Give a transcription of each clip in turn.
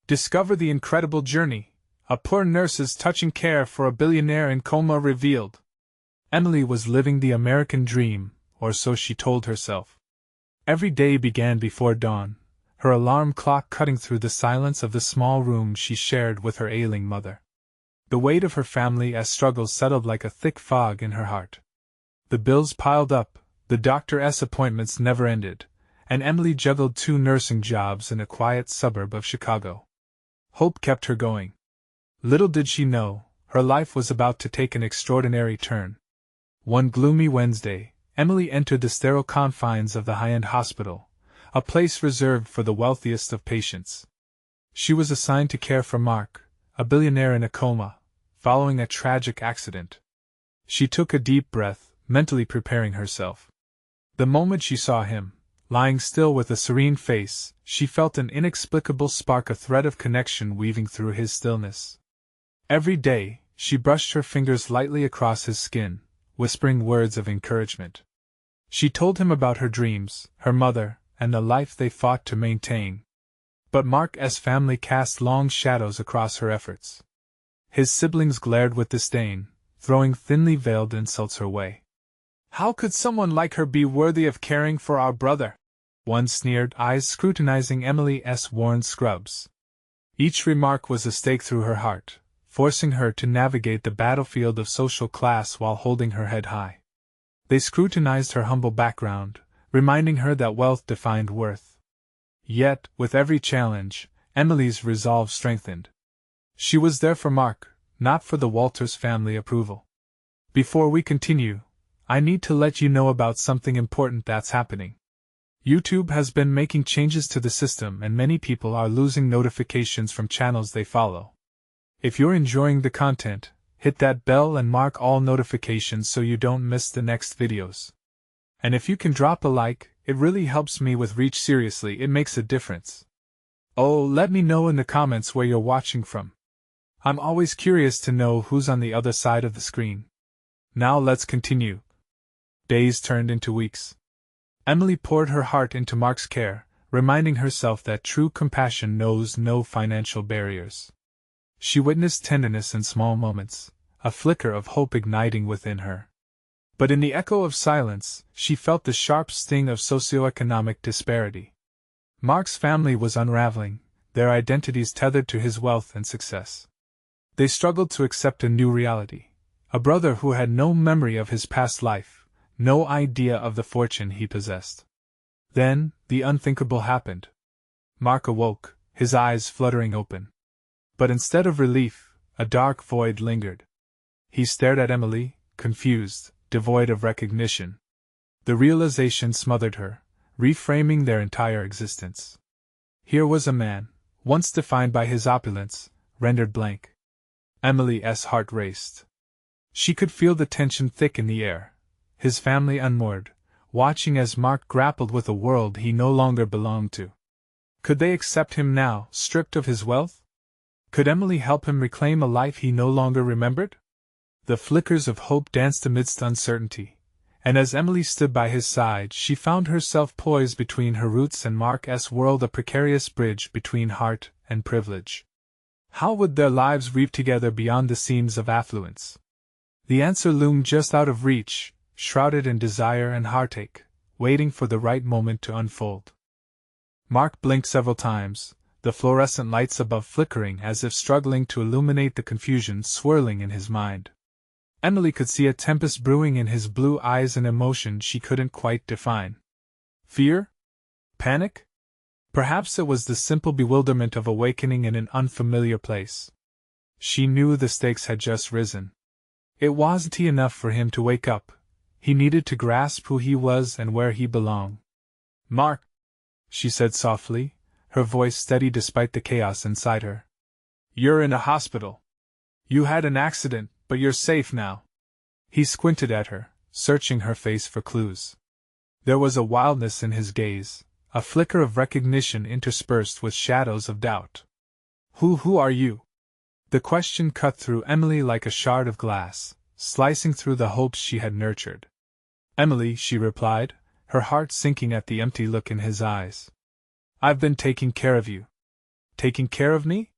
Discover the incredible journey. A poor nurse's touching care for a billionaire in coma revealed. Emily was living the American dream, or so she told herself. Every day began before dawn, her alarm clock cutting through the silence of the small room she shared with her ailing mother. The weight of her family's struggles settled like a thick fog in her heart. The bills piled up, the doctor's appointments never ended, and Emily juggled 2 nursing jobs in a quiet suburb of Chicago. Hope kept her going. Little did she know, her life was about to take an extraordinary turn. One gloomy Wednesday, Emily entered the sterile confines of the high-end hospital, a place reserved for the wealthiest of patients. She was assigned to care for Mark, a billionaire in a coma, following a tragic accident. She took a deep breath, mentally preparing herself. The moment she saw him, lying still with a serene face, she felt an inexplicable spark, a thread of connection weaving through his stillness. Every day, she brushed her fingers lightly across his skin, whispering words of encouragement. She told him about her dreams, her mother, and the life they fought to maintain. But Mark's family cast long shadows across her efforts. His siblings glared with disdain, throwing thinly veiled insults her way. "How could someone like her be worthy of caring for our brother?" One sneered, eyes scrutinizing Emily's worn scrubs. Each remark was a stake through her heart, forcing her to navigate the battlefield of social class while holding her head high. They scrutinized her humble background, reminding her that wealth defined worth. Yet, with every challenge, Emily's resolve strengthened. She was there for Mark, not for the Walters family approval. Before we continue, I need to let you know about something important that's happening. YouTube has been making changes to the system and many people are losing notifications from channels they follow. If you're enjoying the content, hit that bell and mark all notifications so you don't miss the next videos. And if you can drop a like, it really helps me with reach. Seriously, it makes a difference. Oh, let me know in the comments where you're watching from. I'm always curious to know who's on the other side of the screen. Now let's continue. Days turned into weeks. Emily poured her heart into Mark's care, reminding herself that true compassion knows no financial barriers. She witnessed tenderness in small moments, a flicker of hope igniting within her. But in the echo of silence, she felt the sharp sting of socioeconomic disparity. Mark's family was unraveling, their identities tethered to his wealth and success. They struggled to accept a new reality, a brother who had no memory of his past life, no idea of the fortune he possessed. Then, the unthinkable happened. Mark awoke, his eyes fluttering open. But instead of relief, a dark void lingered. He stared at Emily, confused, devoid of recognition. The realization smothered her, reframing their entire existence. Here was a man, once defined by his opulence, rendered blank. Emily's heart raced. She could feel the tension thick in the air, his family unmoored, watching as Mark grappled with a world he no longer belonged to. Could they accept him now, stripped of his wealth? Could Emily help him reclaim a life he no longer remembered? The flickers of hope danced amidst uncertainty, and as Emily stood by his side she found herself poised between her roots and Mark's world, a precarious bridge between heart and privilege. How would their lives weave together beyond the seams of affluence? The answer loomed just out of reach, shrouded in desire and heartache, waiting for the right moment to unfold. Mark blinked several times, the fluorescent lights above flickering as if struggling to illuminate the confusion swirling in his mind. Emily could see a tempest brewing in his blue eyes, an emotion she couldn't quite define. Fear? Panic? Perhaps it was the simple bewilderment of awakening in an unfamiliar place. She knew the stakes had just risen. It wasn't enough for him to wake up. He needed to grasp who he was and where he belonged. "Mark," she said softly, her voice steady despite the chaos inside her. "You're in a hospital. You had an accident, but you're safe now." He squinted at her, searching her face for clues. There was a wildness in his gaze, a flicker of recognition interspersed with shadows of doubt. Who are you?" The question cut through Emily like a shard of glass, slicing through the hopes she had nurtured. "Emily," she replied, her heart sinking at the empty look in his eyes. "I've been taking care of you." Taking care of me?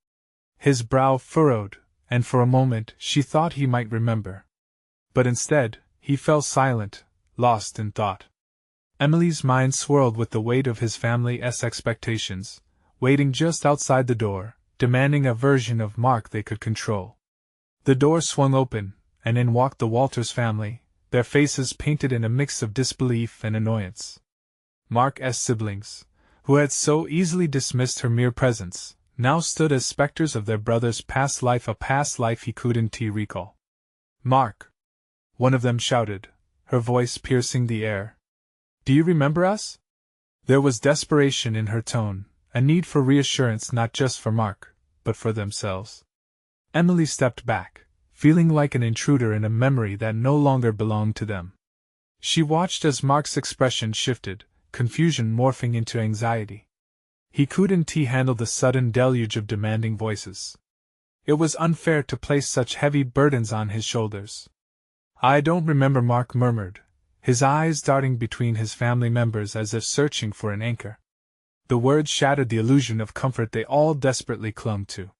His brow furrowed, and for a moment she thought he might remember. But instead, he fell silent, lost in thought. Emily's mind swirled with the weight of his family's expectations, waiting just outside the door, demanding a version of Mark they could control. The door swung open, and in walked the Walters family, their faces painted in a mix of disbelief and annoyance. Mark's siblings, who had so easily dismissed her mere presence, now stood as specters of their brother's past life, a past life he couldn't recall. "Mark!" one of them shouted, her voice piercing the air. "Do you remember us?" There was desperation in her tone, a need for reassurance not just for Mark, but for themselves. Emily stepped back, feeling like an intruder in a memory that no longer belonged to them. She watched as Mark's expression shifted, confusion morphing into anxiety. He couldn't handle the sudden deluge of demanding voices. It was unfair to place such heavy burdens on his shoulders. "I don't remember," Mark murmured, his eyes darting between his family members as if searching for an anchor. The words shattered the illusion of comfort they all desperately clung to.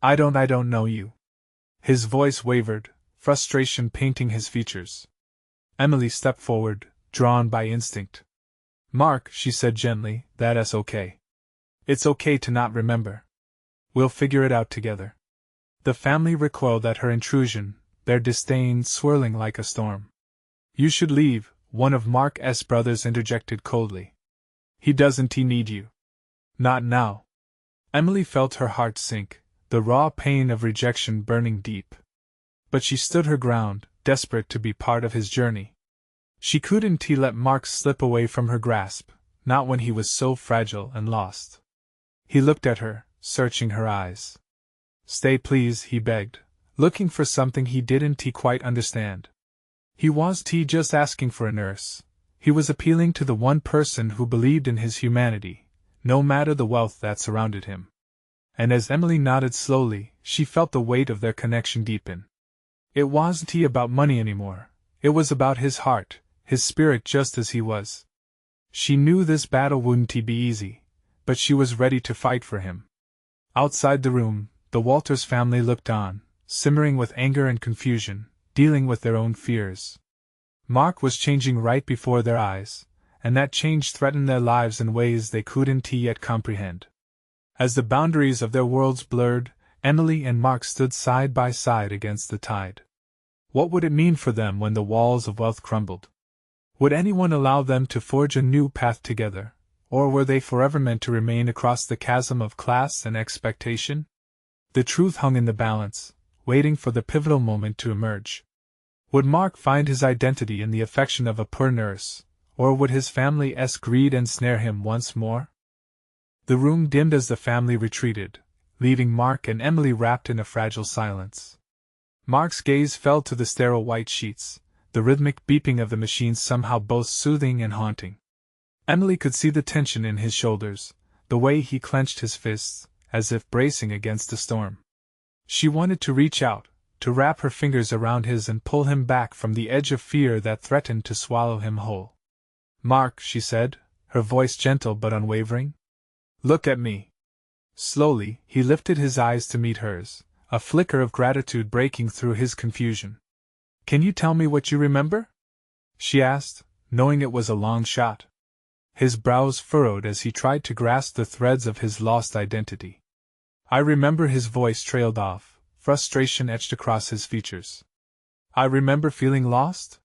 I don't know you." His voice wavered, frustration painting his features. Emily stepped forward, drawn by instinct. "Mark," she said gently, "that's okay. It's okay to not remember. We'll figure it out together." The family recoiled at her intrusion, their disdain swirling like a storm. "You should leave," one of Mark's brothers interjected coldly. He need you." "Not now." Emily felt her heart sink, the raw pain of rejection burning deep. But she stood her ground, desperate to be part of his journey. She couldn't let Mark slip away from her grasp, not when he was so fragile and lost. He looked at her, searching her eyes. "Stay please," he begged, looking for something he didn't quite understand. He wasn't just asking for a nurse. He was appealing to the one person who believed in his humanity, no matter the wealth that surrounded him. And as Emily nodded slowly, she felt the weight of their connection deepen. It wasn't about money anymore. It was about his heart, his spirit just as he was. She knew this battle wouldn't be easy, but she was ready to fight for him. Outside the room, the Walters family looked on, simmering with anger and confusion, dealing with their own fears. Mark was changing right before their eyes, and that change threatened their lives in ways they couldn't yet comprehend. As the boundaries of their worlds blurred, Emily and Mark stood side by side against the tide. What would it mean for them when the walls of wealth crumbled? Would anyone allow them to forge a new path together, or were they forever meant to remain across the chasm of class and expectation? The truth hung in the balance, waiting for the pivotal moment to emerge. Would Mark find his identity in the affection of a poor nurse, or would his family's greed ensnare him once more? The room dimmed as the family retreated, leaving Mark and Emily wrapped in a fragile silence. Mark's gaze fell to the sterile white sheets, the rhythmic beeping of the machines somehow both soothing and haunting. Emily could see the tension in his shoulders, the way he clenched his fists, as if bracing against a storm. She wanted to reach out, to wrap her fingers around his and pull him back from the edge of fear that threatened to swallow him whole. "Mark," she said, her voice gentle but unwavering. "Look at me." Slowly, he lifted his eyes to meet hers, a flicker of gratitude breaking through his confusion. "Can you tell me what you remember?" she asked, knowing it was a long shot. His brows furrowed as he tried to grasp the threads of his lost identity. "I remember," his voice trailed off, frustration etched across his features. "I remember feeling lost?"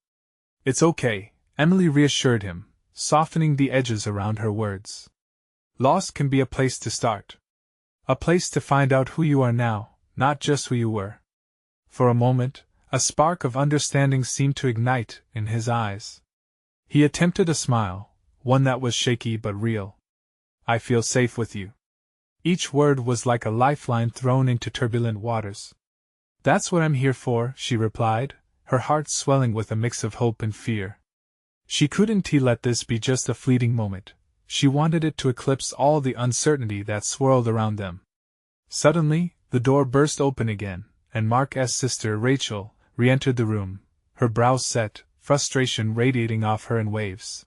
"It's okay," Emily reassured him, softening the edges around her words. "Lost can be a place to start. A place to find out who you are now, not just who you were." For a moment, a spark of understanding seemed to ignite in his eyes. He attempted a smile, one that was shaky but real. "I feel safe with you." Each word was like a lifeline thrown into turbulent waters. "That's what I'm here for," she replied, her heart swelling with a mix of hope and fear. She couldn't let this be just a fleeting moment. She wanted it to eclipse all the uncertainty that swirled around them. Suddenly, the door burst open again, and Mark's sister, Rachel, re-entered the room, her brows set, frustration radiating off her in waves.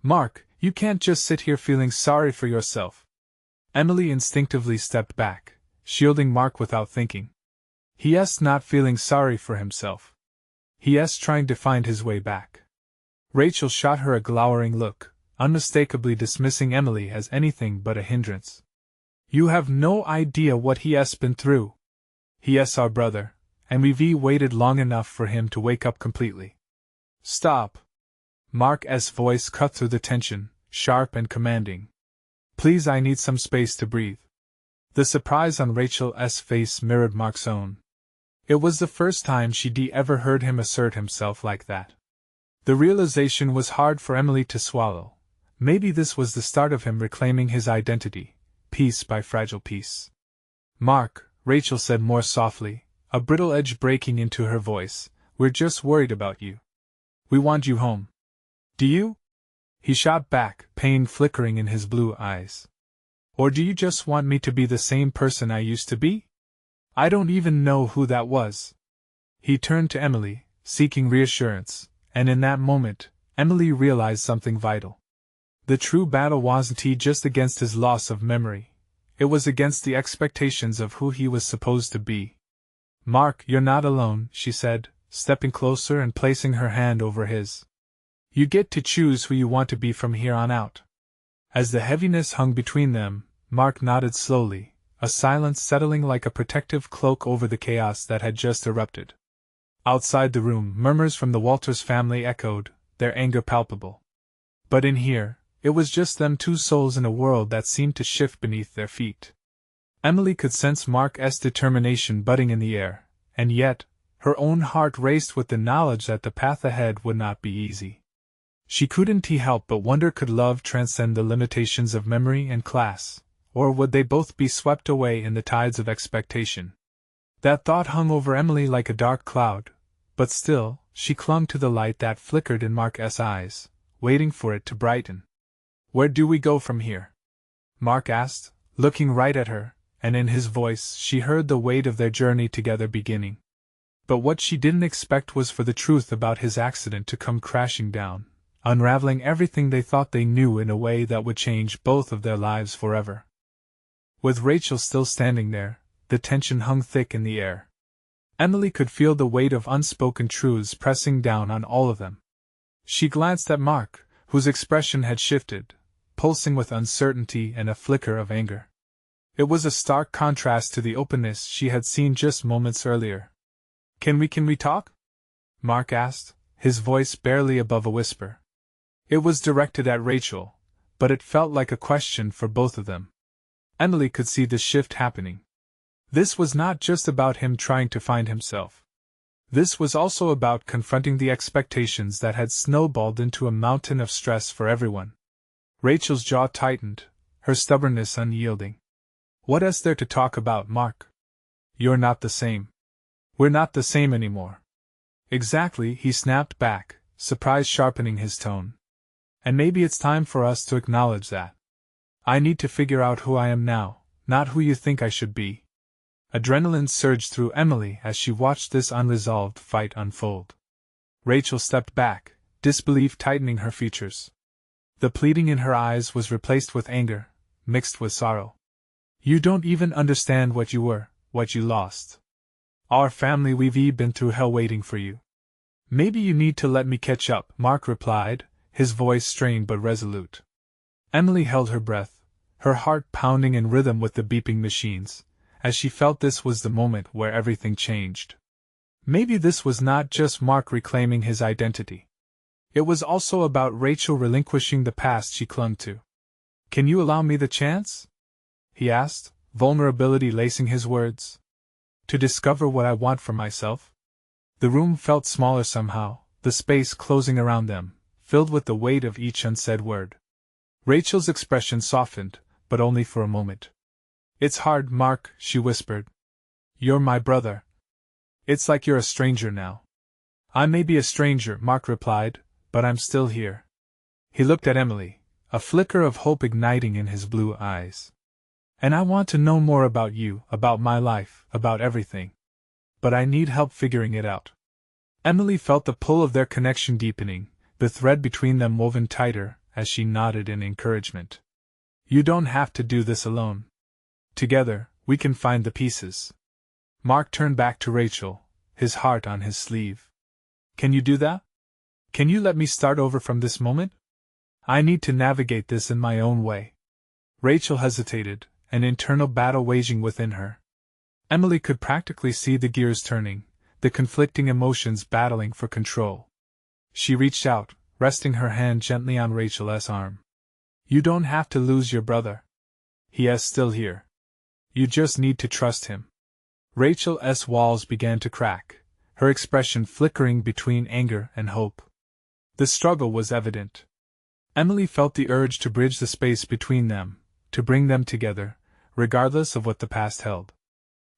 "Mark, you can't just sit here feeling sorry for yourself. Emily instinctively stepped back, shielding Mark without thinking. He*s not feeling sorry for himself. He*s trying to find his way back. Rachel shot her a glowering look, unmistakably dismissing Emily as anything but a hindrance. You have no idea what he*s been through. He*s our brother, and we've waited long enough for him to wake up completely. Stop! Mark's voice cut through the tension, sharp and commanding. Please, I need some space to breathe. The surprise on Rachel's face mirrored Mark's own. It was the first time she'd ever heard him assert himself like that. The realization was hard for Emily to swallow. Maybe this was the start of him reclaiming his identity, piece by fragile piece. Mark, Rachel said more softly, a brittle edge breaking into her voice, we're just worried about you. We want you home. Do you? He shot back, pain flickering in his blue eyes. Or do you just want me to be the same person I used to be? I don't even know who that was. He turned to Emily, seeking reassurance, and in that moment, Emily realized something vital. The true battle wasn't just against his loss of memory. It was against the expectations of who he was supposed to be. Mark, you're not alone, she said, stepping closer and placing her hand over his. You get to choose who you want to be from here on out. As the heaviness hung between them, Mark nodded slowly, a silence settling like a protective cloak over the chaos that had just erupted. Outside the room, murmurs from the Walters family echoed, their anger palpable. But in here, it was just them two souls in a world that seemed to shift beneath their feet. Emily could sense Mark's determination budding in the air, and yet, her own heart raced with the knowledge that the path ahead would not be easy. She couldn't help but wonder, could love transcend the limitations of memory and class, or would they both be swept away in the tides of expectation? That thought hung over Emily like a dark cloud, but still, she clung to the light that flickered in Mark's eyes, waiting for it to brighten. Where do we go from here? Mark asked, looking right at her, and in his voice she heard the weight of their journey together beginning. But what she didn't expect was for the truth about his accident to come crashing down, unraveling everything they thought they knew in a way that would change both of their lives forever. With Rachel still standing there, the tension hung thick in the air. Emily could feel the weight of unspoken truths pressing down on all of them. She glanced at Mark, whose expression had shifted, pulsing with uncertainty and a flicker of anger. It was a stark contrast to the openness she had seen just moments earlier. Can we talk? Mark asked, his voice barely above a whisper. It was directed at Rachel, but it felt like a question for both of them. Emily could see the shift happening. This was not just about him trying to find himself. This was also about confronting the expectations that had snowballed into a mountain of stress for everyone. Rachel's jaw tightened, her stubbornness unyielding. What is there to talk about, Mark? You're not the same. We're not the same anymore. Exactly, he snapped back, surprise sharpening his tone. And maybe it's time for us to acknowledge that. I need to figure out who I am now, not who you think I should be. Adrenaline surged through Emily as she watched this unresolved fight unfold. Rachel stepped back, disbelief tightening her features. The pleading in her eyes was replaced with anger, mixed with sorrow. You don't even understand what you were, what you lost. Our family, we've been through hell waiting for you. Maybe you need to let me catch up, Mark replied, his voice strained but resolute. Emily held her breath, her heart pounding in rhythm with the beeping machines, as she felt this was the moment where everything changed. Maybe this was not just Mark reclaiming his identity. It was also about Rachel relinquishing the past she clung to. Can you allow me the chance? He asked, vulnerability lacing his words. To discover what I want for myself? The room felt smaller somehow, the space closing around them, filled with the weight of each unsaid word. Rachel's expression softened, but only for a moment. It's hard, Mark, she whispered. You're my brother. It's like you're a stranger now. I may be a stranger, Mark replied, but I'm still here. He looked at Emily, a flicker of hope igniting in his blue eyes. And I want to know more about you, about my life, about everything. But I need help figuring it out. Emily felt the pull of their connection deepening, the thread between them woven tighter, as she nodded in encouragement. You don't have to do this alone. Together, we can find the pieces. Mark turned back to Rachel, his heart on his sleeve. Can you do that? Can you let me start over from this moment? I need to navigate this in my own way. Rachel hesitated, an internal battle waging within her. Emily could practically see the gears turning, the conflicting emotions battling for control. She reached out, resting her hand gently on Rachel's arm. You don't have to lose your brother. He is still here. You just need to trust him. Rachel's walls began to crack, her expression flickering between anger and hope. The struggle was evident. Emily felt the urge to bridge the space between them, to bring them together, regardless of what the past held.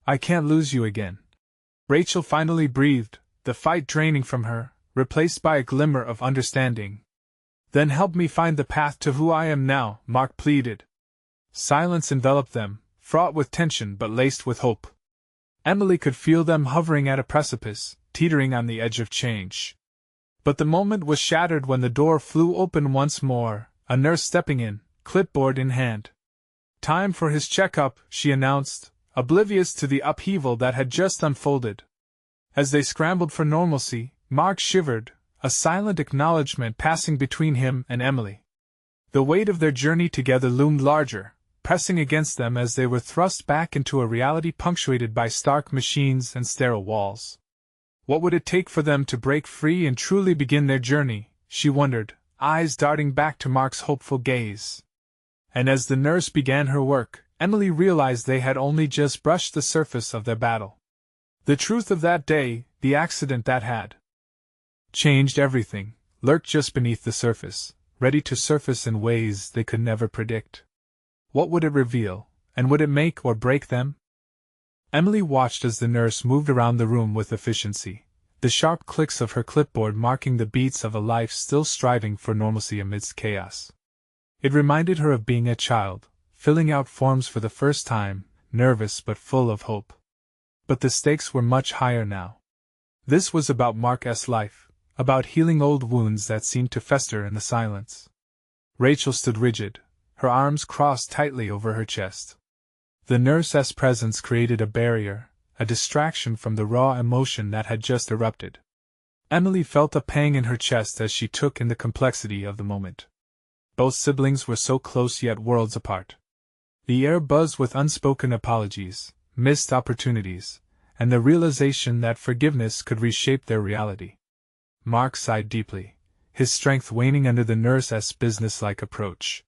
I can't lose you again. Rachel finally breathed, the fight draining from her, replaced by a glimmer of understanding. Then help me find the path to who I am now, Mark pleaded. Silence enveloped them, fraught with tension but laced with hope. Emily could feel them hovering at a precipice, teetering on the edge of change. But the moment was shattered when the door flew open once more, a nurse stepping in, clipboard in hand. Time for his checkup, she announced, oblivious to the upheaval that had just unfolded. As they scrambled for normalcy, Mark shivered, a silent acknowledgement passing between him and Emily. The weight of their journey together loomed larger, pressing against them as they were thrust back into a reality punctuated by stark machines and sterile walls. What would it take for them to break free and truly begin their journey, she wondered, eyes darting back to Mark's hopeful gaze. And as the nurse began her work, Emily realized they had only just brushed the surface of their battle. The truth of that day, the accident that had changed everything, lurked just beneath the surface, ready to surface in ways they could never predict. What would it reveal, and would it make or break them? Emily watched as the nurse moved around the room with efficiency, the sharp clicks of her clipboard marking the beats of a life still striving for normalcy amidst chaos. It reminded her of being a child, filling out forms for the first time, nervous but full of hope. But the stakes were much higher now. This was about Mark's life, about healing old wounds that seemed to fester in the silence. Rachel stood rigid, her arms crossed tightly over her chest. The nurse's presence created a barrier, a distraction from the raw emotion that had just erupted. Emily felt a pang in her chest as she took in the complexity of the moment. Both siblings were so close yet worlds apart. The air buzzed with unspoken apologies, missed opportunities, and the realization that forgiveness could reshape their reality. Mark sighed deeply, his strength waning under the nurse's businesslike approach.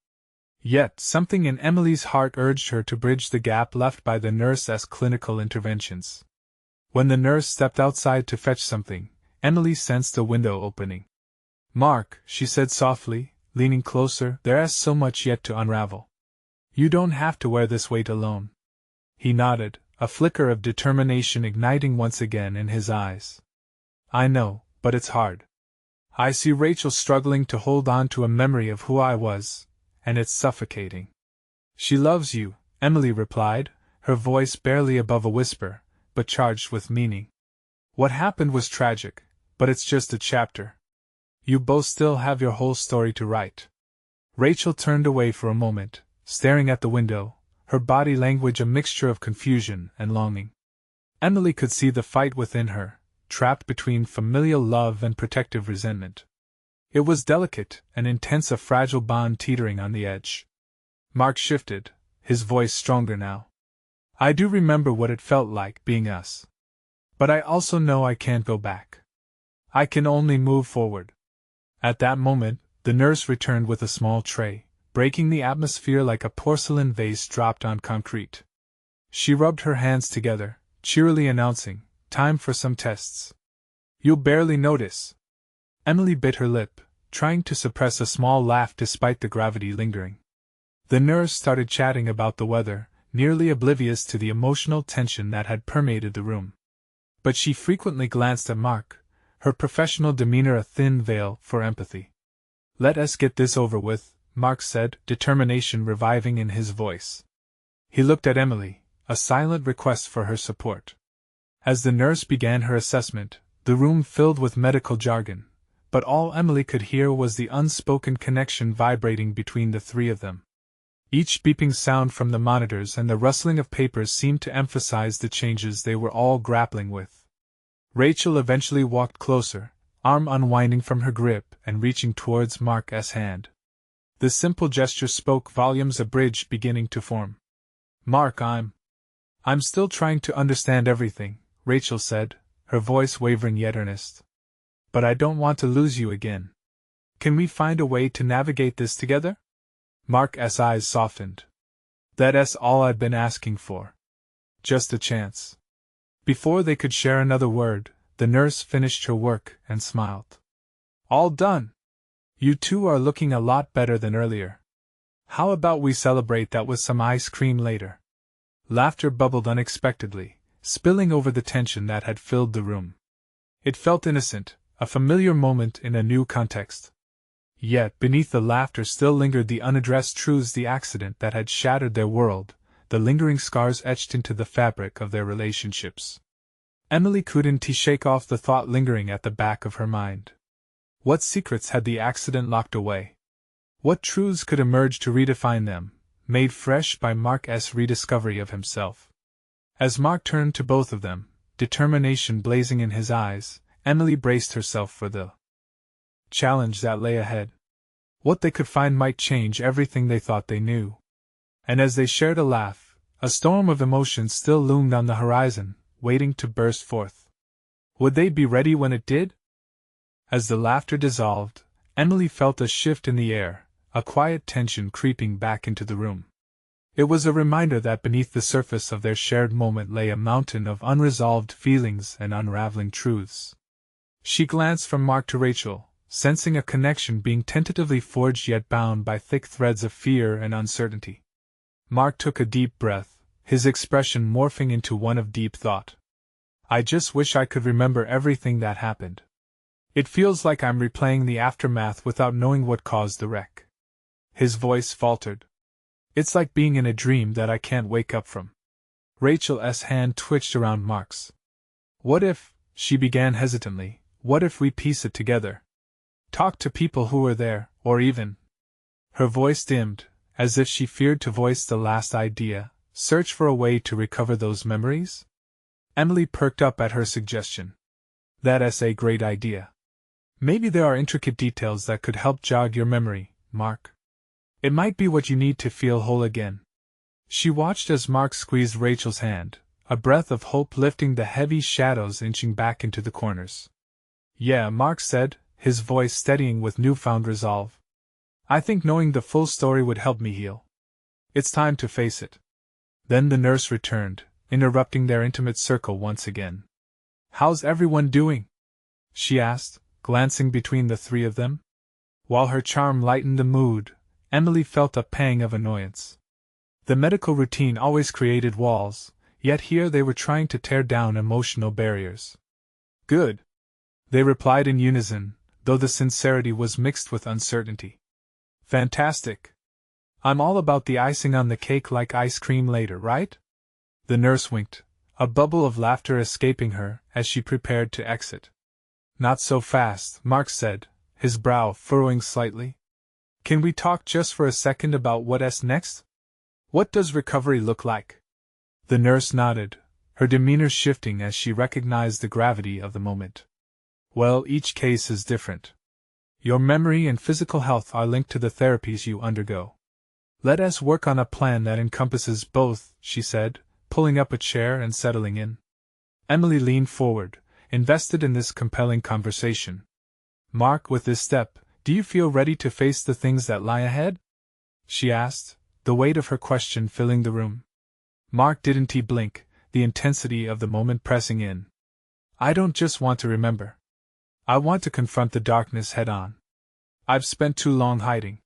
Yet something in Emily's heart urged her to bridge the gap left by the nurse's clinical interventions. When the nurse stepped outside to fetch something, Emily sensed a window opening. Mark, she said softly, leaning closer, there's so much yet to unravel. You don't have to wear this weight alone. He nodded, a flicker of determination igniting once again in his eyes. I know, but it's hard. I see Rachel struggling to hold on to a memory of who I was, and it's suffocating. She loves you, Emily replied, her voice barely above a whisper, but charged with meaning. What happened was tragic, but it's just a chapter. You both still have your whole story to write. Rachel turned away for a moment, staring at the window, her body language a mixture of confusion and longing. Emily could see the fight within her, trapped between familial love and protective resentment. It was delicate and intense, a fragile bond teetering on the edge. Mark shifted, his voice stronger now. I do remember what it felt like being us. But I also know I can't go back. I can only move forward. At that moment, the nurse returned with a small tray, breaking the atmosphere like a porcelain vase dropped on concrete. She rubbed her hands together, cheerily announcing, time for some tests. You'll barely notice. Emily bit her lip, trying to suppress a small laugh despite the gravity lingering. The nurse started chatting about the weather, nearly oblivious to the emotional tension that had permeated the room. But she frequently glanced at Mark, her professional demeanor a thin veil for empathy. Let us get this over with, Mark said, determination reviving in his voice. He looked at Emily, a silent request for her support. As the nurse began her assessment, the room filled with medical jargon, but all Emily could hear was the unspoken connection vibrating between the three of them. Each beeping sound from the monitors and the rustling of papers seemed to emphasize the changes they were all grappling with. Rachel eventually walked closer, arm unwinding from her grip and reaching towards Mark's hand. The simple gesture spoke volumes, a bridge beginning to form. "Mark, I'm still trying to understand everything," Rachel said, her voice wavering yet earnest. "But I don't want to lose you again. Can we find a way to navigate this together?" Mark's eyes softened. "That's all I've been asking for. Just a chance." Before they could share another word, the nurse finished her work and smiled. "All done. You two are looking a lot better than earlier. How about we celebrate that with some ice cream later?" Laughter bubbled unexpectedly, spilling over the tension that had filled the room. It felt innocent, a familiar moment in a new context. Yet beneath the laughter still lingered the unaddressed truths, the accident that had shattered their world, the lingering scars etched into the fabric of their relationships. Emily couldn't shake off the thought lingering at the back of her mind. What secrets had the accident locked away? What truths could emerge to redefine them, made fresh by Mark's rediscovery of himself? As Mark turned to both of them, determination blazing in his eyes, Emily braced herself for the challenge that lay ahead. What they could find might change everything they thought they knew. And as they shared a laugh, a storm of emotions still loomed on the horizon, waiting to burst forth. Would they be ready when it did? As the laughter dissolved, Emily felt a shift in the air, a quiet tension creeping back into the room. It was a reminder that beneath the surface of their shared moment lay a mountain of unresolved feelings and unraveling truths. She glanced from Mark to Rachel, sensing a connection being tentatively forged yet bound by thick threads of fear and uncertainty. Mark took a deep breath, his expression morphing into one of deep thought. "I just wish I could remember everything that happened. It feels like I'm replaying the aftermath without knowing what caused the wreck." His voice faltered. "It's like being in a dream that I can't wake up from." Rachel's hand twitched around Mark's. "What if," she began hesitantly, "what if we piece it together? Talk to people who were there, or even—" Her voice dimmed, as if she feared to voice the last idea, search for a way to recover those memories? Emily perked up at her suggestion. "That's a great idea. Maybe there are intricate details that could help jog your memory, Mark. It might be what you need to feel whole again." She watched as Mark squeezed Rachel's hand, a breath of hope lifting the heavy shadows inching back into the corners. "Yeah," Mark said, his voice steadying with newfound resolve. "I think knowing the full story would help me heal. It's time to face it." Then the nurse returned, interrupting their intimate circle once again. "How's everyone doing?" she asked, glancing between the three of them. While her charm lightened the mood, Emily felt a pang of annoyance. The medical routine always created walls, yet here they were trying to tear down emotional barriers. "Good," they replied in unison, though the sincerity was mixed with uncertainty. "Fantastic. I'm all about the icing on the cake, like ice cream later, right?" The nurse winked, a bubble of laughter escaping her as she prepared to exit. "Not so fast," Mark said, his brow furrowing slightly. "Can we talk just for a second about what's next? What does recovery look like?" The nurse nodded, her demeanor shifting as she recognized the gravity of the moment. "Well, each case is different. Your memory and physical health are linked to the therapies you undergo. Let us work on a plan that encompasses both," she said, pulling up a chair and settling in. Emily leaned forward, invested in this compelling conversation. "Mark, with this step, do you feel ready to face the things that lie ahead?" she asked, the weight of her question filling the room. Mark didn't blink, the intensity of the moment pressing in. "I don't just want to remember. I want to confront the darkness head on. I've spent too long hiding."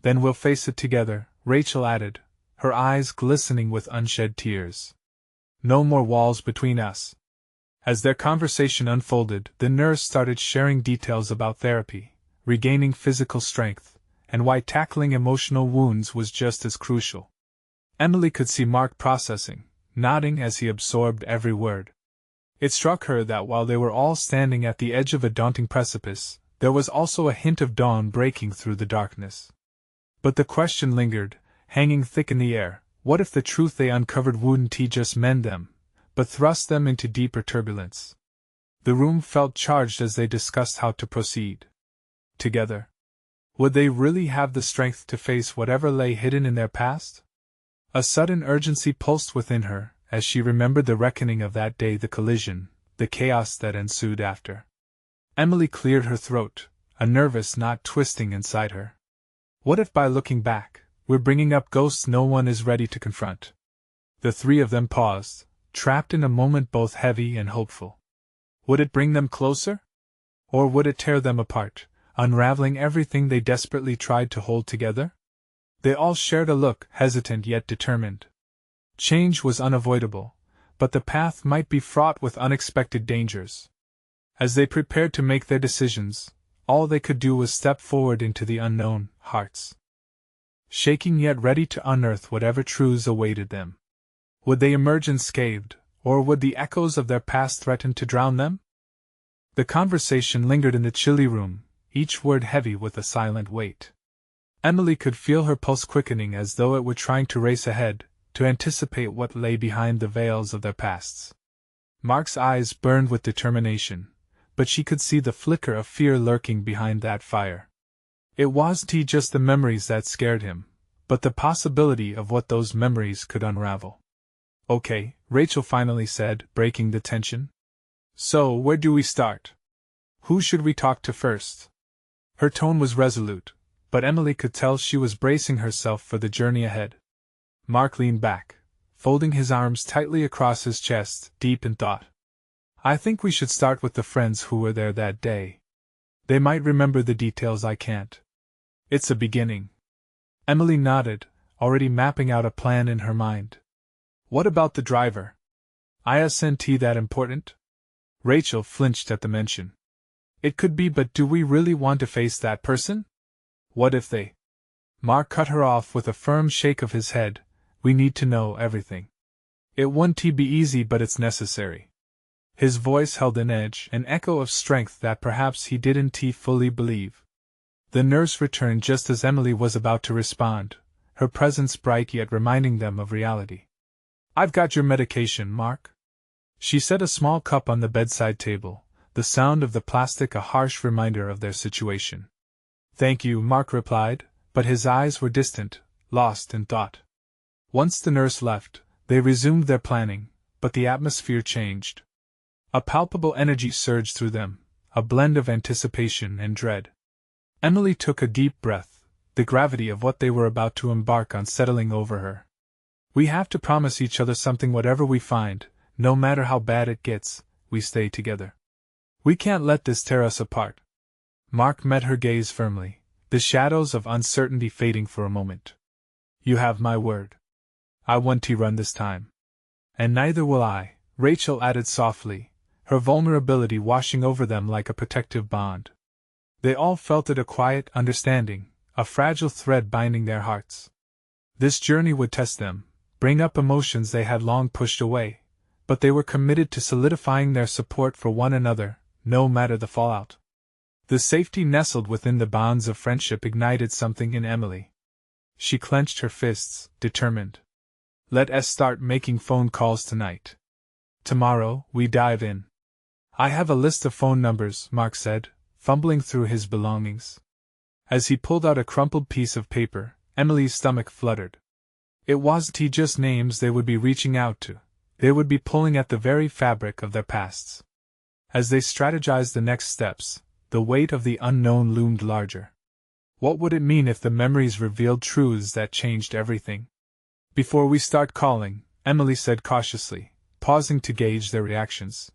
"Then we'll face it together," Rachel added, her eyes glistening with unshed tears. "No more walls between us." As their conversation unfolded, the nurse started sharing details about therapy, regaining physical strength, and why tackling emotional wounds was just as crucial. Emily could see Mark processing, nodding as he absorbed every word. It struck her that while they were all standing at the edge of a daunting precipice, there was also a hint of dawn breaking through the darkness. But the question lingered, hanging thick in the air. What if the truth they uncovered wouldn't just mend them, but thrust them into deeper turbulence? The room felt charged as they discussed how to proceed. Together. Would they really have the strength to face whatever lay hidden in their past? A sudden urgency pulsed within her, as she remembered the reckoning of that day, the collision, the chaos that ensued after. Emily cleared her throat, a nervous knot twisting inside her. What if by looking back, we're bringing up ghosts no one is ready to confront? The three of them paused, trapped in a moment both heavy and hopeful. Would it bring them closer? Or would it tear them apart, unraveling everything they desperately tried to hold together? They all shared a look, hesitant yet determined. Change was unavoidable, but the path might be fraught with unexpected dangers. As they prepared to make their decisions, all they could do was step forward into the unknown, hearts shaking yet ready to unearth whatever truths awaited them. Would they emerge unscathed, or would the echoes of their past threaten to drown them? The conversation lingered in the chilly room, each word heavy with a silent weight. Emily could feel her pulse quickening as though it were trying to race ahead, to anticipate what lay behind the veils of their pasts. Mark's eyes burned with determination, but she could see the flicker of fear lurking behind that fire. It wasn't just the memories that scared him, but the possibility of what those memories could unravel. Okay, Rachel finally said, breaking the tension. So, where do we start? Who should we talk to first? Her tone was resolute, but Emily could tell she was bracing herself for the journey ahead. Mark leaned back, folding his arms tightly across his chest, deep in thought. I think we should start with the friends who were there that day. They might remember the details I can't. It's a beginning. Emily nodded, already mapping out a plan in her mind. What about the driver? Isn't he that important? Rachel flinched at the mention. It could be, but do we really want to face that person? What if they... Mark cut her off with a firm shake of his head. We need to know everything. It won't be easy, but it's necessary. His voice held an edge, an echo of strength that perhaps he didn't fully believe. The nurse returned just as Emily was about to respond, her presence bright yet reminding them of reality. I've got your medication, Mark. She set a small cup on the bedside table, the sound of the plastic a harsh reminder of their situation. Thank you, Mark replied, but his eyes were distant, lost in thought. Once the nurse left, they resumed their planning, but the atmosphere changed. A palpable energy surged through them, a blend of anticipation and dread. Emily took a deep breath, the gravity of what they were about to embark on settling over her. We have to promise each other something. Whatever we find, no matter how bad it gets, we stay together. We can't let this tear us apart. Mark met her gaze firmly, the shadows of uncertainty fading for a moment. You have my word. I won't run this time. And neither will I, Rachel added softly, her vulnerability washing over them like a protective bond. They all felt it, a quiet understanding, a fragile thread binding their hearts. This journey would test them, bring up emotions they had long pushed away, but they were committed to solidifying their support for one another, no matter the fallout. The safety nestled within the bonds of friendship ignited something in Emily. She clenched her fists, determined. Let us start making phone calls tonight. Tomorrow, we dive in. I have a list of phone numbers, Mark said, fumbling through his belongings. As he pulled out a crumpled piece of paper, Emily's stomach fluttered. It wasn't just names they would be reaching out to, they would be pulling at the very fabric of their pasts. As they strategized the next steps, the weight of the unknown loomed larger. What would it mean if the memories revealed truths that changed everything? Before we start calling, Emily said cautiously, pausing to gauge their reactions.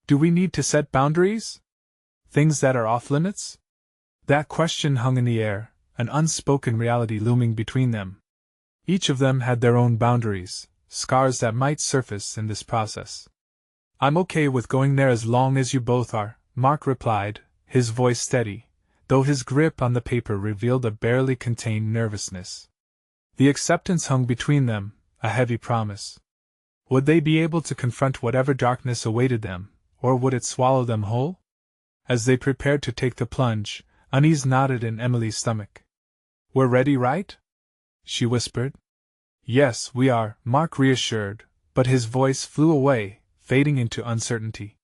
Do we need to set boundaries? Things that are off limits? That question hung in the air, an unspoken reality looming between them. Each of them had their own boundaries, scars that might surface in this process. I'm okay with going there as long as you both are, Mark replied, his voice steady, though his grip on the paper revealed a barely contained nervousness. The acceptance hung between them, a heavy promise. Would they be able to confront whatever darkness awaited them, or would it swallow them whole? As they prepared to take the plunge, unease knotted in Emily's stomach. We're ready, right? she whispered. Yes, we are, Mark reassured, but his voice flew away, fading into uncertainty.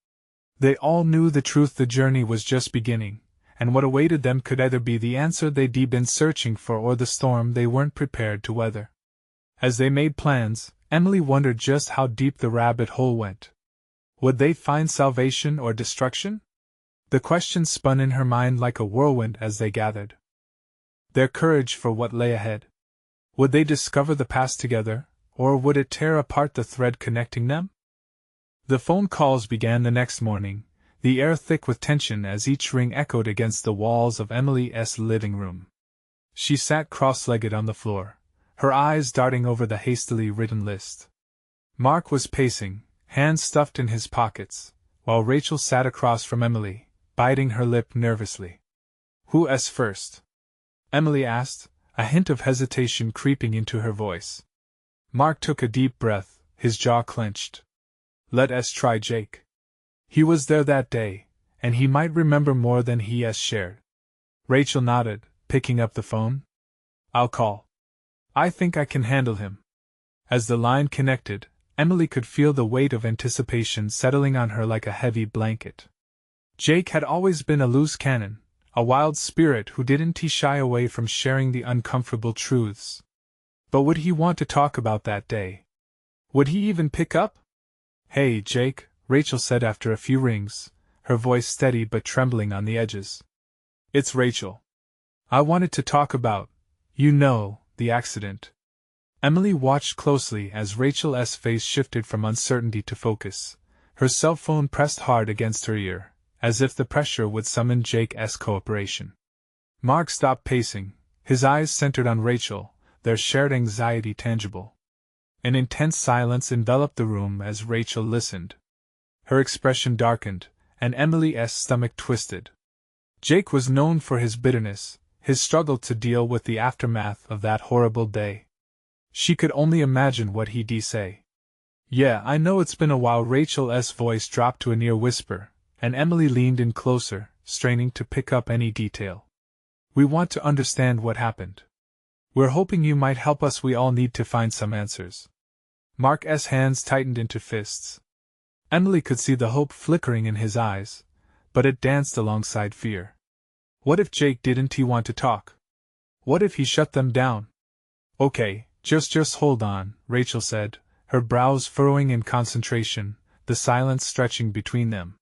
They all knew the truth: the journey was just beginning, and what awaited them could either be the answer they'd been searching for or the storm they weren't prepared to weather. As they made plans, Emily wondered just how deep the rabbit hole went. Would they find salvation or destruction? The question spun in her mind like a whirlwind as they gathered their courage for what lay ahead. Would they discover the past together, or would it tear apart the thread connecting them? The phone calls began the next morning, the air thick with tension as each ring echoed against the walls of Emily's living room. She sat cross-legged on the floor, her eyes darting over the hastily written list. Mark was pacing, hands stuffed in his pockets, while Rachel sat across from Emily, biting her lip nervously. "Who's first?" Emily asked, a hint of hesitation creeping into her voice. Mark took a deep breath, his jaw clenched. "Let's try Jake. He was there that day, and he might remember more than he has shared." Rachel nodded, picking up the phone. "I'll call. I think I can handle him." As the line connected, Emily could feel the weight of anticipation settling on her like a heavy blanket. Jake had always been a loose cannon, a wild spirit who didn't shy away from sharing the uncomfortable truths. But would he want to talk about that day? Would he even pick up? "Hey, Jake," Rachel said after a few rings, her voice steady but trembling on the edges. "It's Rachel. I wanted to talk about, the accident." Emily watched closely as Rachel's face shifted from uncertainty to focus, her cell phone pressed hard against her ear, as if the pressure would summon Jake's cooperation. Mark stopped pacing, his eyes centered on Rachel, their shared anxiety tangible. An intense silence enveloped the room as Rachel listened. Her expression darkened, and Emily's stomach twisted. Jake was known for his bitterness, his struggle to deal with the aftermath of that horrible day. She could only imagine what he'd say. "Yeah, I know it's been a while." Rachel's voice dropped to a near whisper, and Emily leaned in closer, straining to pick up any detail. "We want to understand what happened. We're hoping you might help us. We all need to find some answers." Mark's hands tightened into fists. Emily could see the hope flickering in his eyes, but it danced alongside fear. What if Jake didn't want to talk? What if he shut them down? "Okay, just hold on," Rachel said, her brows furrowing in concentration, the silence stretching between them.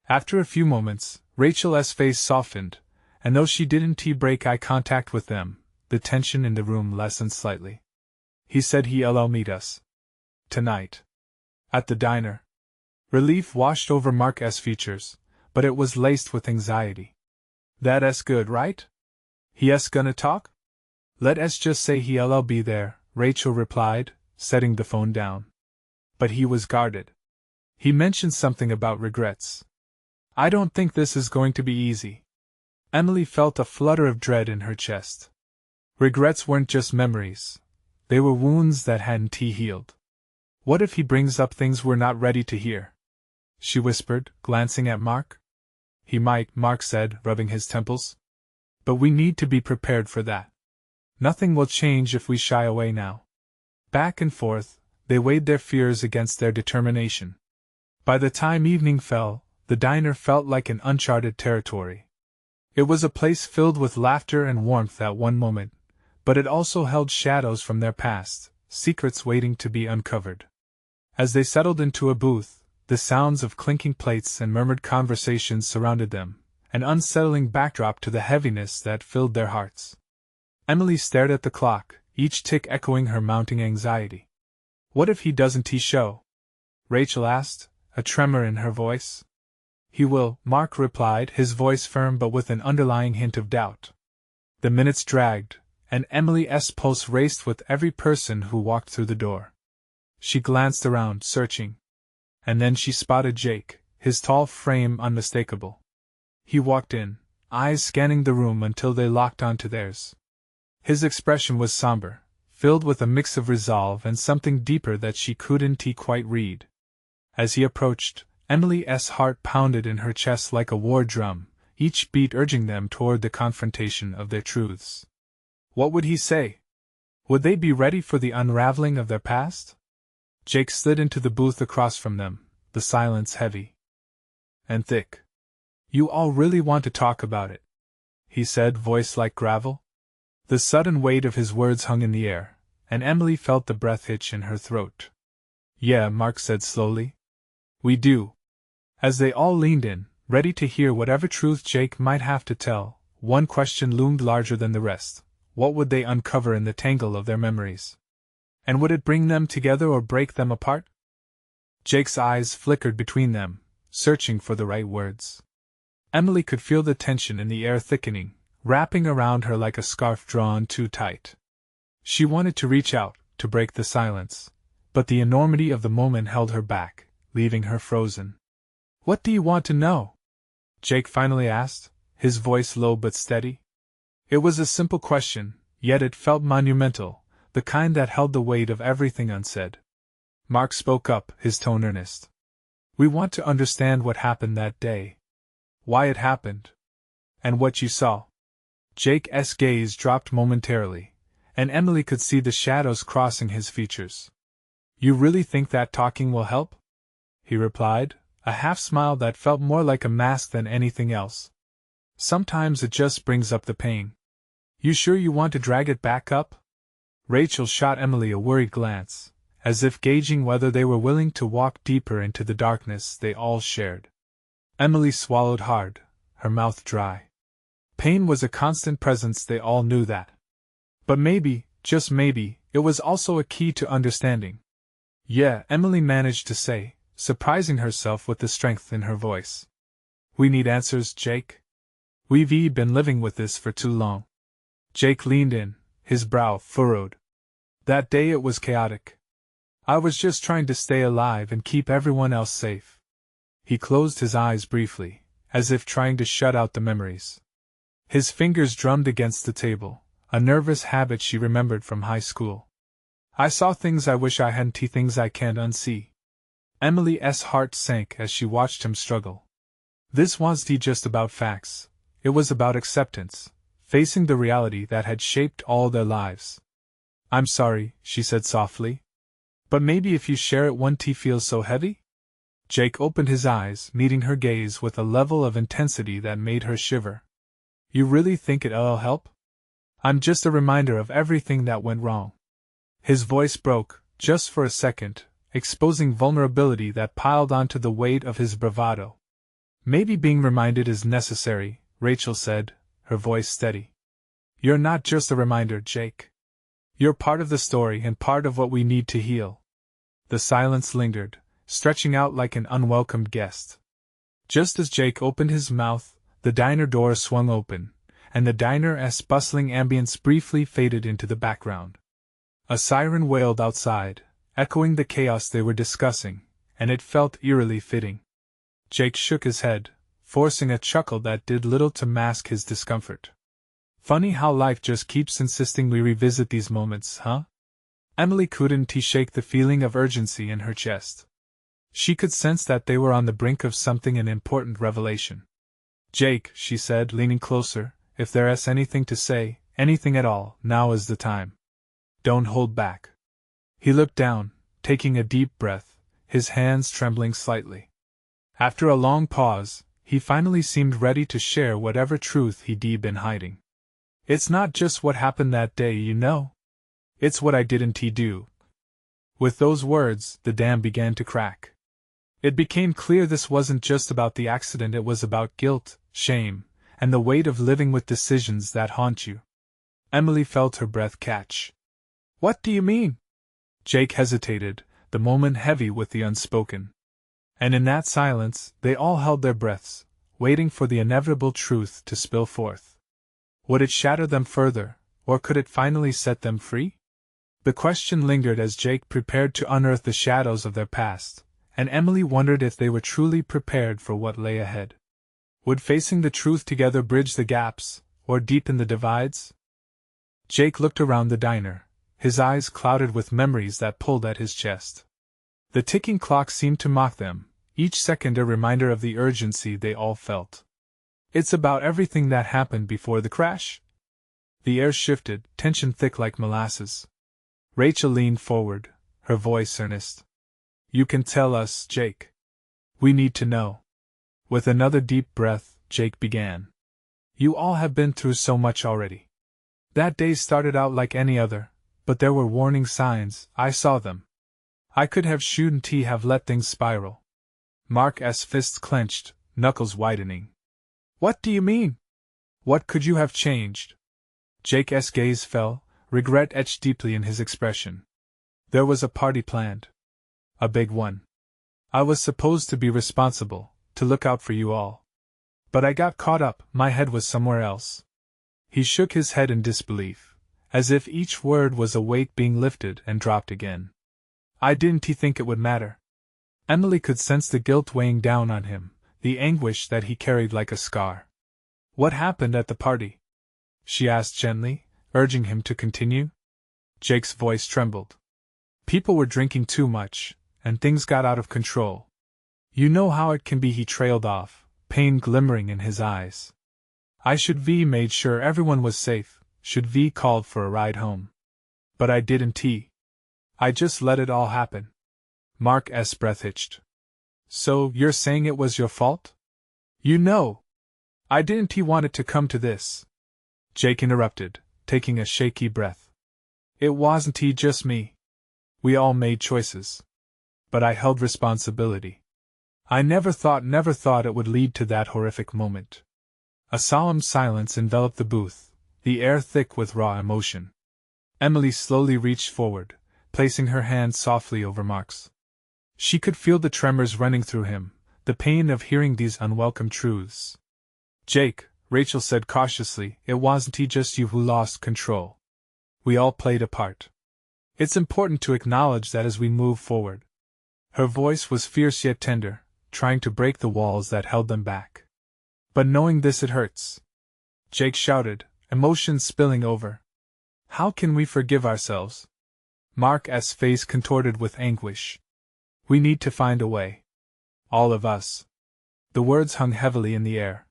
After a few moments, Rachel's face softened, and though she didn't break eye contact with them, the tension in the room lessened slightly. "He said he'll meet us tonight at the diner." Relief washed over Mark's features, but it was laced with anxiety. "That's good, right? He's gonna talk?" "Let's just say he'll be there," Rachel replied, setting the phone down. "But he was guarded. He mentioned something about regrets. I don't think this is going to be easy." Emily felt a flutter of dread in her chest. Regrets weren't just memories. They were wounds that hadn't healed. "What if he brings up things we're not ready to hear?" she whispered, glancing at Mark. "He might," Mark said, rubbing his temples. "But we need to be prepared for that. Nothing will change if we shy away now." Back and forth, they weighed their fears against their determination. By the time evening fell, the diner felt like an uncharted territory. It was a place filled with laughter and warmth at one moment, but it also held shadows from their past, secrets waiting to be uncovered. As they settled into a booth, the sounds of clinking plates and murmured conversations surrounded them, an unsettling backdrop to the heaviness that filled their hearts. Emily stared at the clock, each tick echoing her mounting anxiety. "What if he doesn't show?" Rachel asked, a tremor in her voice. "He will," Mark replied, his voice firm but with an underlying hint of doubt. The minutes dragged, and Emily's pulse raced with every person who walked through the door. She glanced around, searching. And then she spotted Jake, his tall frame unmistakable. He walked in, eyes scanning the room until they locked onto theirs. His expression was somber, filled with a mix of resolve and something deeper that she couldn't quite read. As he approached, Emily's heart pounded in her chest like a war drum, each beat urging them toward the confrontation of their truths. What would he say? Would they be ready for the unraveling of their past? Jake slid into the booth across from them, the silence heavy and thick. You all really want to talk about it, he said, voice like gravel. The sudden weight of his words hung in the air, and Emily felt the breath hitch in her throat. Yeah, Mark said slowly. We do. As they all leaned in, ready to hear whatever truth Jake might have to tell, one question loomed larger than the rest. What would they uncover in the tangle of their memories? And would it bring them together or break them apart? Jake's eyes flickered between them, searching for the right words. Emily could feel the tension in the air thickening, wrapping around her like a scarf drawn too tight. She wanted to reach out, to break the silence, but the enormity of the moment held her back, leaving her frozen. What do you want to know? Jake finally asked, his voice low but steady. It was a simple question, yet it felt monumental, the kind that held the weight of everything unsaid. Mark spoke up, his tone earnest. We want to understand what happened that day. Why it happened. And what you saw. Jake's gaze dropped momentarily, and Emily could see the shadows crossing his features. You really think that talking will help? He replied, a half-smile that felt more like a mask than anything else. Sometimes it just brings up the pain. You sure you want to drag it back up? Rachel shot Emily a worried glance, as if gauging whether they were willing to walk deeper into the darkness they all shared. Emily swallowed hard, her mouth dry. Pain was a constant presence, they all knew that. But maybe, just maybe, it was also a key to understanding. Yeah, Emily managed to say, surprising herself with the strength in her voice. We need answers, Jake. We've been living with this for too long. Jake leaned in, his brow furrowed. That day it was chaotic. I was just trying to stay alive and keep everyone else safe. He closed his eyes briefly, as if trying to shut out the memories. His fingers drummed against the table, a nervous habit she remembered from high school. I saw things I wish I hadn't, things I can't unsee. Emily's heart sank as she watched him struggle. This wasn't just about facts. It was about acceptance, facing the reality that had shaped all their lives. I'm sorry, she said softly. But maybe if you share it won't feel so heavy? Jake opened his eyes, meeting her gaze with a level of intensity that made her shiver. You really think it'll help? I'm just a reminder of everything that went wrong. His voice broke, just for a second, exposing vulnerability that piled onto the weight of his bravado. Maybe being reminded is necessary, Rachel said, her voice steady. You're not just a reminder, Jake. You're part of the story and part of what we need to heal. The silence lingered, stretching out like an unwelcomed guest. Just as Jake opened his mouth, the diner door swung open, and the diner's bustling ambience briefly faded into the background. A siren wailed outside, echoing the chaos they were discussing, and it felt eerily fitting. Jake shook his head, forcing a chuckle that did little to mask his discomfort. Funny how life just keeps insisting we revisit these moments, huh? Emily couldn't shake the feeling of urgency in her chest. She could sense that they were on the brink of something, an important revelation. Jake, she said, leaning closer, if there's anything to say, anything at all, now is the time. Don't hold back. He looked down, taking a deep breath, his hands trembling slightly. After a long pause, he finally seemed ready to share whatever truth he'd been hiding. It's not just what happened that day, you know. It's what I didn't do. With those words, the dam began to crack. It became clear this wasn't just about the accident, it was about guilt, shame, and the weight of living with decisions that haunt you. Emily felt her breath catch. What do you mean? Jake hesitated, the moment heavy with the unspoken. And in that silence, they all held their breaths, waiting for the inevitable truth to spill forth. Would it shatter them further, or could it finally set them free? The question lingered as Jake prepared to unearth the shadows of their past, and Emily wondered if they were truly prepared for what lay ahead. Would facing the truth together bridge the gaps, or deepen the divides? Jake looked around the diner, his eyes clouded with memories that pulled at his chest. The ticking clock seemed to mock them, each second a reminder of the urgency they all felt. It's about everything that happened before the crash? The air shifted, tension thick like molasses. Rachel leaned forward, her voice earnest. You can tell us, Jake. We need to know. With another deep breath, Jake began. You all have been through so much already. That day started out like any other, but there were warning signs, I saw them. I could have shouldn't have let things spiral. Mark's fists clenched, knuckles widening. What do you mean? What could you have changed? Jake's gaze fell, regret etched deeply in his expression. There was a party planned. A big one. I was supposed to be responsible, to look out for you all. But I got caught up, my head was somewhere else. He shook his head in disbelief, as if each word was a weight being lifted and dropped again. I didn't think it would matter. Emily could sense the guilt weighing down on him, the anguish that he carried like a scar. What happened at the party? She asked gently, urging him to continue. Jake's voice trembled. People were drinking too much, and things got out of control. You know how it can be, he trailed off, pain glimmering in his eyes. I should V made sure everyone was safe, should V called for a ride home. But I didn't. I just let it all happen. Mark's breath hitched. So, you're saying it was your fault? You know. I didn't want it to come to this. Jake interrupted, taking a shaky breath. It wasn't just me. We all made choices. But I held responsibility. I never thought it would lead to that horrific moment. A solemn silence enveloped the booth, the air thick with raw emotion. Emily slowly reached forward, placing her hand softly over Mark's. She could feel the tremors running through him, the pain of hearing these unwelcome truths. Jake, Rachel said cautiously, it wasn't just you who lost control. We all played a part. It's important to acknowledge that as we move forward. Her voice was fierce yet tender, trying to break the walls that held them back. But knowing this, it hurts. Jake shouted, emotions spilling over. How can we forgive ourselves? Mark's face contorted with anguish. We need to find a way. All of us. The words hung heavily in the air.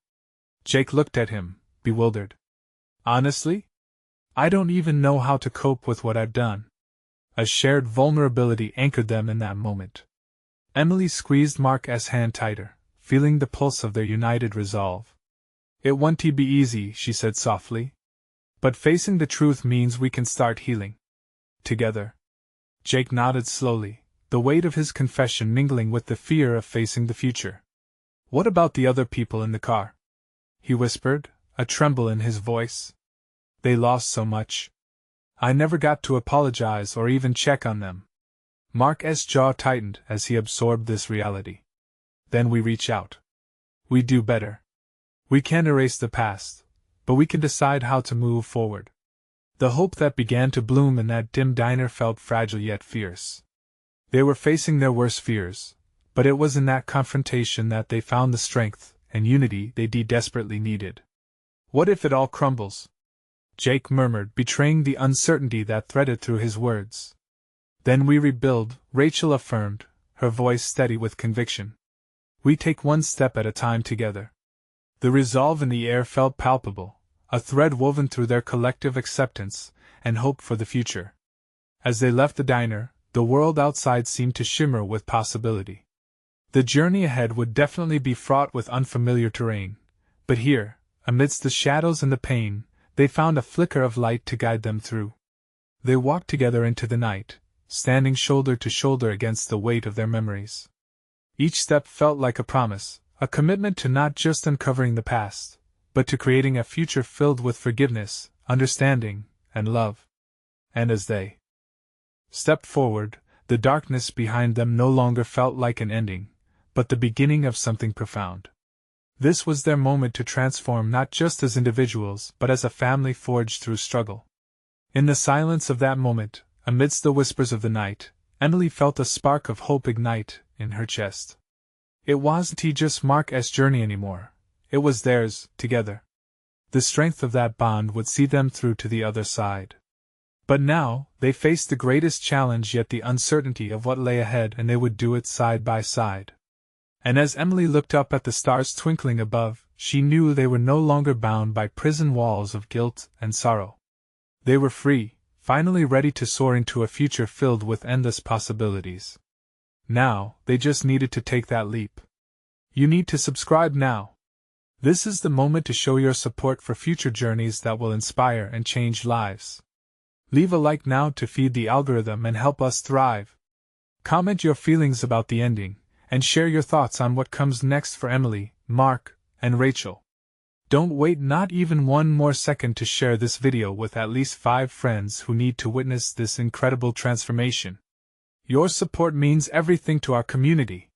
Jake looked at him, bewildered. Honestly? I don't even know how to cope with what I've done. A shared vulnerability anchored them in that moment. Emily squeezed Mark's hand tighter, feeling the pulse of their united resolve. It won't be easy, she said softly. But facing the truth means we can start healing. Together. Jake nodded slowly, the weight of his confession mingling with the fear of facing the future. What about the other people in the car? He whispered, a tremble in his voice. They lost so much. I never got to apologize or even check on them. Mark's jaw tightened as he absorbed this reality. Then we reach out. We do better. We can't erase the past, but we can decide how to move forward. The hope that began to bloom in that dim diner felt fragile yet fierce. They were facing their worst fears, but it was in that confrontation that they found the strength and unity they desperately needed. What if it all crumbles? Jake murmured, betraying the uncertainty that threaded through his words. Then we rebuild, Rachel affirmed, her voice steady with conviction. We take one step at a time together. The resolve in the air felt palpable, a thread woven through their collective acceptance and hope for the future. As they left the diner, the world outside seemed to shimmer with possibility. The journey ahead would definitely be fraught with unfamiliar terrain, but here, amidst the shadows and the pain, they found a flicker of light to guide them through. They walked together into the night, standing shoulder to shoulder against the weight of their memories. Each step felt like a promise, a commitment to not just uncovering the past, but to creating a future filled with forgiveness, understanding, and love. And as they stepped forward, the darkness behind them no longer felt like an ending, but the beginning of something profound. This was their moment to transform not just as individuals but as a family forged through struggle. In the silence of that moment, amidst the whispers of the night, Emily felt a spark of hope ignite in her chest. It wasn't just Mark's journey anymore, it was theirs, together. The strength of that bond would see them through to the other side. But now, they faced the greatest challenge yet, the uncertainty of what lay ahead, and they would do it side by side. And as Emily looked up at the stars twinkling above, she knew they were no longer bound by prison walls of guilt and sorrow. They were free, finally ready to soar into a future filled with endless possibilities. Now, they just needed to take that leap. You need to subscribe now. This is the moment to show your support for future journeys that will inspire and change lives. Leave a like now to feed the algorithm and help us thrive. Comment your feelings about the ending, and share your thoughts on what comes next for Emily, Mark, and Rachel. Don't wait not even one more second to share this video with at least 5 friends who need to witness this incredible transformation. Your support means everything to our community.